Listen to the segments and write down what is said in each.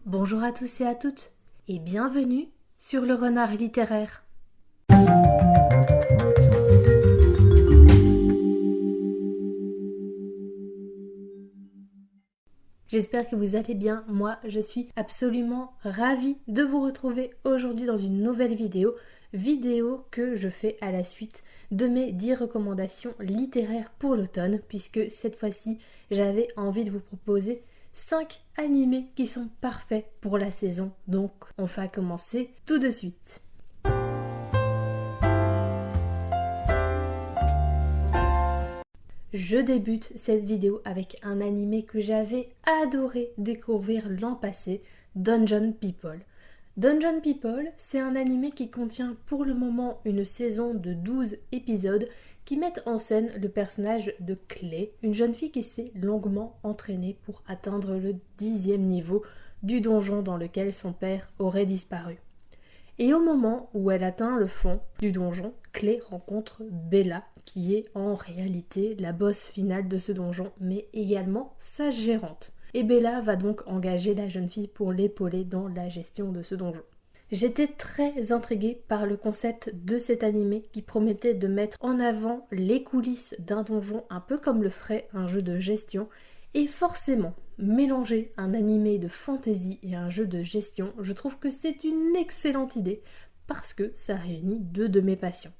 Bonjour à tous et à toutes, et bienvenue sur le Renard littéraire. J'espère que vous allez bien, moi je suis absolument ravie de vous retrouver aujourd'hui dans une nouvelle vidéo que je fais à la suite de mes 10 recommandations littéraires pour l'automne, puisque cette fois-ci j'avais envie de vous proposer 5 animés qui sont parfaits pour la saison, donc on va commencer tout de suite. Je débute cette vidéo avec un animé que j'avais adoré découvrir l'an passé, Dungeon People. Dungeon People, c'est un animé qui contient pour le moment une saison de 12 épisodes qui mettent en scène le personnage de Clay, une jeune fille qui s'est longuement entraînée pour atteindre le 10e niveau du donjon dans lequel son père aurait disparu. Et au moment où elle atteint le fond du donjon, Clay rencontre Bella, qui est en réalité la boss finale de ce donjon, mais également sa gérante. Et Bella va donc engager la jeune fille pour l'épauler dans la gestion de ce donjon. J'étais très intriguée par le concept de cet animé qui promettait de mettre en avant les coulisses d'un donjon un peu comme le ferait un jeu de gestion, et forcément, mélanger un animé de fantasy et un jeu de gestion, je trouve que c'est une excellente idée parce que ça réunit deux de mes passions.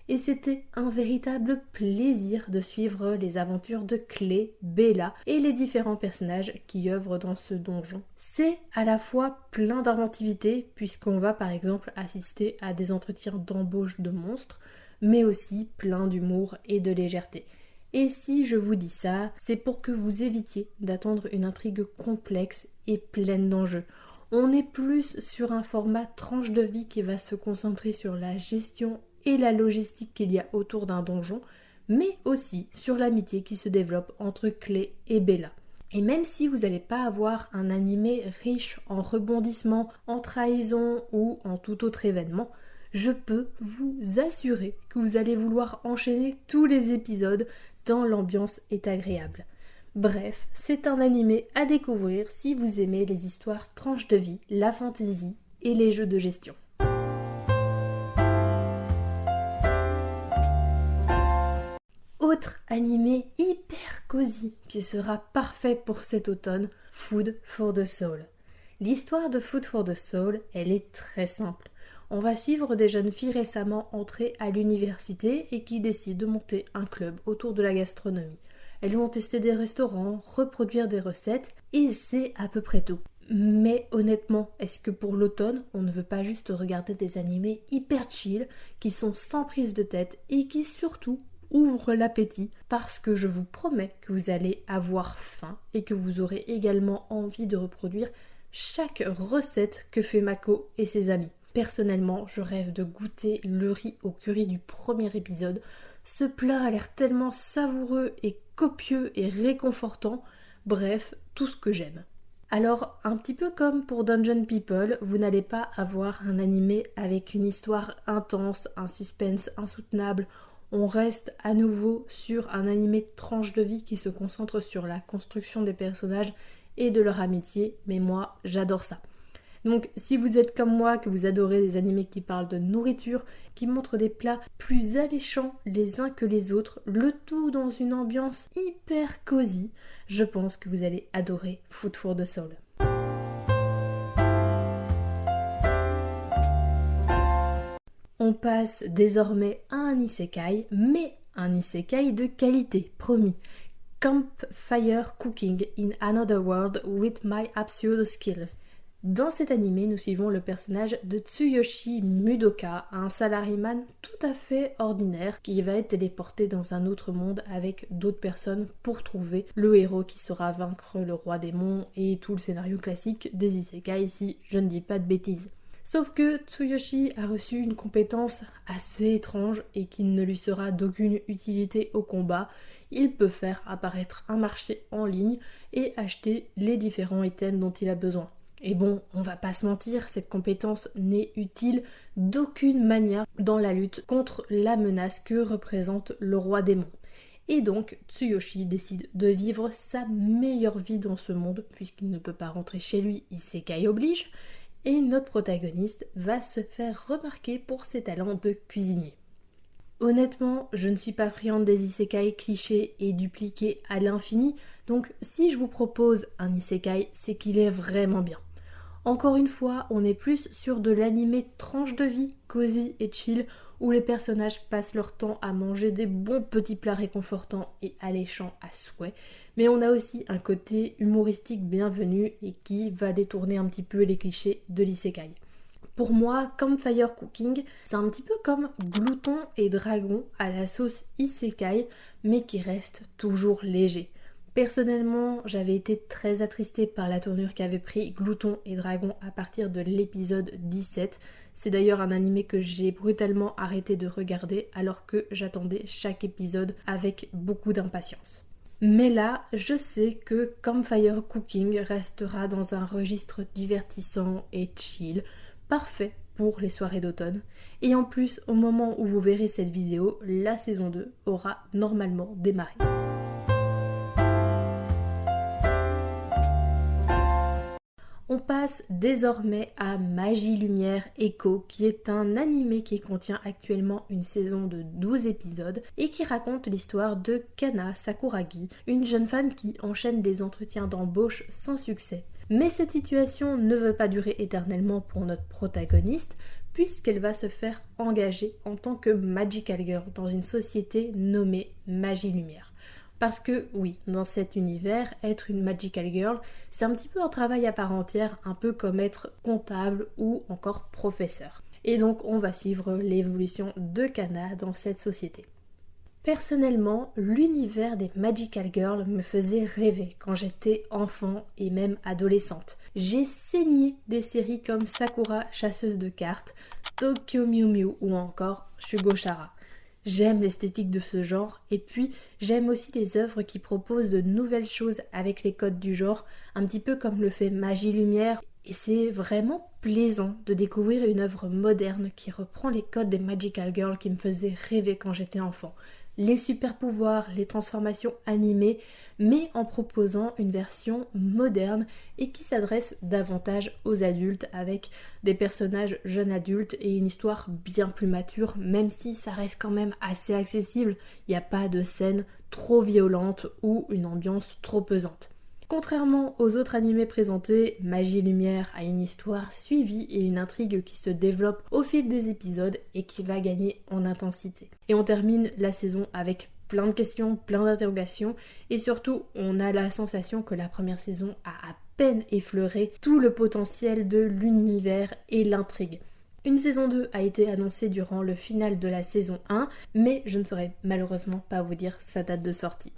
Et c'était un véritable plaisir de suivre les aventures de Clay, Bella et les différents personnages qui œuvrent dans ce donjon. C'est à la fois plein d'inventivité puisqu'on va par exemple assister à des entretiens d'embauche de monstres, mais aussi plein d'humour et de légèreté. Et si je vous dis ça, c'est pour que vous évitiez d'attendre une intrigue complexe et pleine d'enjeux. On est plus sur un format tranche de vie qui va se concentrer sur la gestion et la logistique qu'il y a autour d'un donjon, mais aussi sur l'amitié qui se développe entre Clay et Bella. Et même si vous n'allez pas avoir un animé riche en rebondissements, en trahison ou en tout autre événement, je peux vous assurer que vous allez vouloir enchaîner tous les épisodes tant l'ambiance est agréable. Bref, c'est un animé à découvrir si vous aimez les histoires tranches de vie, la fantaisie et les jeux de gestion. Autre animé hyper cosy qui sera parfait pour cet automne, Food for the Soul. L'histoire de Food for the Soul, elle est très simple. On va suivre des jeunes filles récemment entrées à l'université et qui décident de monter un club autour de la gastronomie. Elles vont tester des restaurants, reproduire des recettes et c'est à peu près tout. Mais honnêtement, est-ce que pour l'automne, on ne veut pas juste regarder des animés hyper chill qui sont sans prise de tête et qui surtout ouvrent l'appétit parce que je vous promets que vous allez avoir faim et que vous aurez également envie de reproduire chaque recette que fait Mako et ses amis. Personnellement, je rêve de goûter le riz au curry du premier épisode. Ce plat a l'air tellement savoureux et copieux et réconfortant. Bref, tout ce que j'aime. Alors, un petit peu comme pour Dungeon People, vous n'allez pas avoir un animé avec une histoire intense, un suspense insoutenable. On reste à nouveau sur un animé de tranche de vie qui se concentre sur la construction des personnages et de leur amitié. Mais moi, j'adore ça. Donc si vous êtes comme moi, que vous adorez des animés qui parlent de nourriture, qui montrent des plats plus alléchants les uns que les autres, le tout dans une ambiance hyper cosy, je pense que vous allez adorer Food for the Soul. On passe désormais à un isekai, mais un isekai de qualité, promis. Campfire Cooking in Another World with My Absurd Skills. Dans cet animé, nous suivons le personnage de Tsuyoshi Mudoka, un salariman tout à fait ordinaire qui va être téléporté dans un autre monde avec d'autres personnes pour trouver le héros qui saura vaincre le roi démon et tout le scénario classique des isekai si je ne dis pas de bêtises. Sauf que Tsuyoshi a reçu une compétence assez étrange et qui ne lui sera d'aucune utilité au combat. Il peut faire apparaître un marché en ligne et acheter les différents items dont il a besoin. Et bon, on va pas se mentir, cette compétence n'est utile d'aucune manière dans la lutte contre la menace que représente le roi démon. Et donc Tsuyoshi décide de vivre sa meilleure vie dans ce monde puisqu'il ne peut pas rentrer chez lui, isekai oblige, et notre protagoniste va se faire remarquer pour ses talents de cuisinier. Honnêtement, je ne suis pas friande des isekai clichés et dupliqués à l'infini, donc si je vous propose un isekai, c'est qu'il est vraiment bien. Encore une fois, on est plus sur de l'animé tranche de vie, cosy et chill, où les personnages passent leur temps à manger des bons petits plats réconfortants et alléchants à souhait, mais on a aussi un côté humoristique bienvenu et qui va détourner un petit peu les clichés de l'isekai. Pour moi, Campfire Cooking, c'est un petit peu comme Glouton et Dragon à la sauce isekai, mais qui reste toujours léger. Personnellement, j'avais été très attristée par la tournure qu'avaient pris Glouton et Dragon à partir de l'épisode 17. C'est d'ailleurs un animé que j'ai brutalement arrêté de regarder alors que j'attendais chaque épisode avec beaucoup d'impatience. Mais là, je sais que Campfire Cooking restera dans un registre divertissant et chill, parfait pour les soirées d'automne. Et en plus, au moment où vous verrez cette vidéo, la saison 2 aura normalement démarré. On passe désormais à Magie Lumière Echo, qui est un animé qui contient actuellement une saison de 12 épisodes et qui raconte l'histoire de Kana Sakuragi, une jeune femme qui enchaîne des entretiens d'embauche sans succès. Mais cette situation ne veut pas durer éternellement pour notre protagoniste, puisqu'elle va se faire engager en tant que Magical Girl dans une société nommée Magie Lumière. Parce que oui, dans cet univers, être une Magical Girl, c'est un petit peu un travail à part entière, un peu comme être comptable ou encore professeur. Et donc on va suivre l'évolution de Kana dans cette société. Personnellement, l'univers des Magical Girls me faisait rêver quand j'étais enfant et même adolescente. J'ai saigné des séries comme Sakura, chasseuse de cartes, Tokyo Mew Mew ou encore Shugo-chara. J'aime l'esthétique de ce genre et puis j'aime aussi les œuvres qui proposent de nouvelles choses avec les codes du genre, un petit peu comme le fait Magie Lumière. Et c'est vraiment plaisant de découvrir une œuvre moderne qui reprend les codes des Magical Girls qui me faisaient rêver quand j'étais enfant. Les super pouvoirs, les transformations animées, mais en proposant une version moderne et qui s'adresse davantage aux adultes avec des personnages jeunes adultes et une histoire bien plus mature, même si ça reste quand même assez accessible. Il n'y a pas de scène trop violente ou une ambiance trop pesante. Contrairement aux autres animés présentés, Magie Lumière a une histoire suivie et une intrigue qui se développe au fil des épisodes et qui va gagner en intensité. Et on termine la saison avec plein de questions, plein d'interrogations et surtout on a la sensation que la première saison a à peine effleuré tout le potentiel de l'univers et l'intrigue. Une saison 2 a été annoncée durant le final de la saison 1, mais je ne saurais malheureusement pas vous dire sa date de sortie.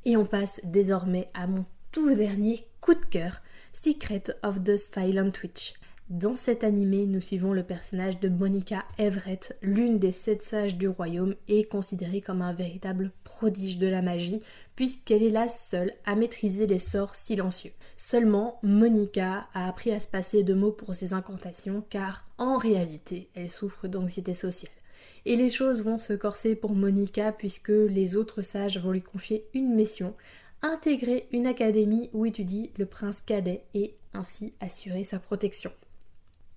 Et on passe désormais à mon tout dernier coup de cœur, Secret of the Silent Witch. Dans cet animé, nous suivons le personnage de Monica Everett, l'une des 7 sages du royaume et considérée comme un véritable prodige de la magie, puisqu'elle est la seule à maîtriser les sorts silencieux. Seulement, Monica a appris à se passer de mots pour ses incantations, car en réalité, elle souffre d'anxiété sociale. Et les choses vont se corser pour Monica puisque les autres sages vont lui confier une mission, intégrer une académie où étudie le prince cadet et ainsi assurer sa protection.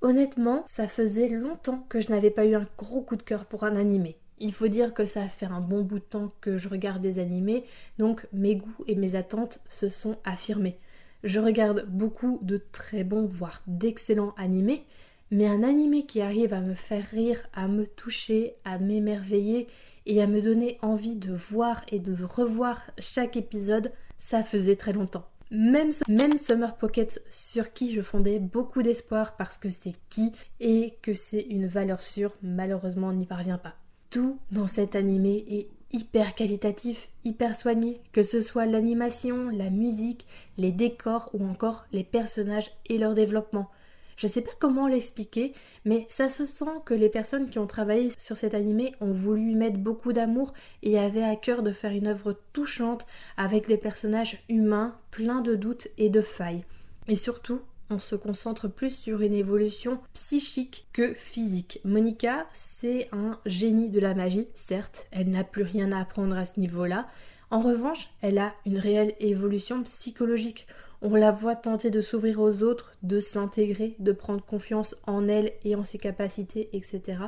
Honnêtement, ça faisait longtemps que je n'avais pas eu un gros coup de cœur pour un animé. Il faut dire que ça fait un bon bout de temps que je regarde des animés, donc mes goûts et mes attentes se sont affirmés. Je regarde beaucoup de très bons, voire d'excellents animés, mais un animé qui arrive à me faire rire, à me toucher, à m'émerveiller et à me donner envie de voir et de revoir chaque épisode, ça faisait très longtemps. Même Summer Pocket, sur qui je fondais beaucoup d'espoir parce que c'est qui et que c'est une valeur sûre, malheureusement on n'y parvient pas. Tout dans cet animé est hyper qualitatif, hyper soigné, que ce soit l'animation, la musique, les décors ou encore les personnages et leur développement. Je sais pas comment l'expliquer, mais ça se sent que les personnes qui ont travaillé sur cet animé ont voulu y mettre beaucoup d'amour et avaient à cœur de faire une œuvre touchante avec des personnages humains, pleins de doutes et de failles. Et surtout, on se concentre plus sur une évolution psychique que physique. Monica, c'est un génie de la magie, certes, elle n'a plus rien à apprendre à ce niveau-là. En revanche, elle a une réelle évolution psychologique. On la voit tenter de s'ouvrir aux autres, de s'intégrer, de prendre confiance en elle et en ses capacités, etc.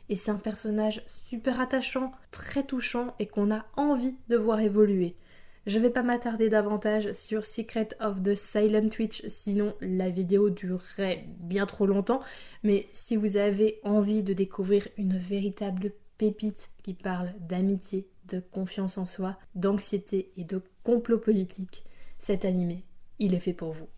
Et c'est un personnage super attachant, très touchant et qu'on a envie de voir évoluer. Je vais pas m'attarder davantage sur Secret of the Silent Witch, sinon la vidéo durerait bien trop longtemps, mais si vous avez envie de découvrir une véritable pépite qui parle d'amitié, de confiance en soi, d'anxiété et de complot politique, cet animé, il est fait pour vous.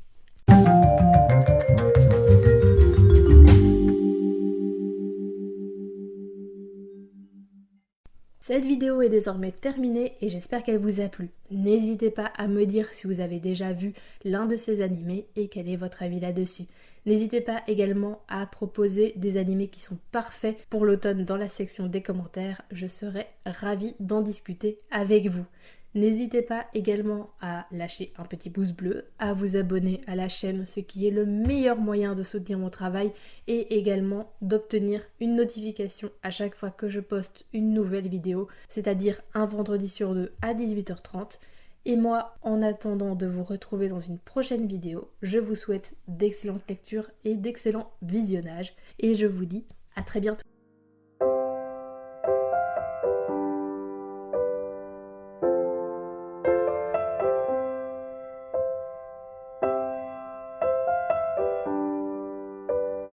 Cette vidéo est désormais terminée et j'espère qu'elle vous a plu. N'hésitez pas à me dire si vous avez déjà vu l'un de ces animés et quel est votre avis là-dessus. N'hésitez pas également à proposer des animés qui sont parfaits pour l'automne dans la section des commentaires. Je serai ravie d'en discuter avec vous. N'hésitez pas également à lâcher un petit pouce bleu, à vous abonner à la chaîne, ce qui est le meilleur moyen de soutenir mon travail, et également d'obtenir une notification à chaque fois que je poste une nouvelle vidéo, c'est-à-dire un vendredi sur deux à 18h30. Et moi, en attendant de vous retrouver dans une prochaine vidéo, je vous souhaite d'excellentes lectures et d'excellents visionnages, et je vous dis à très bientôt.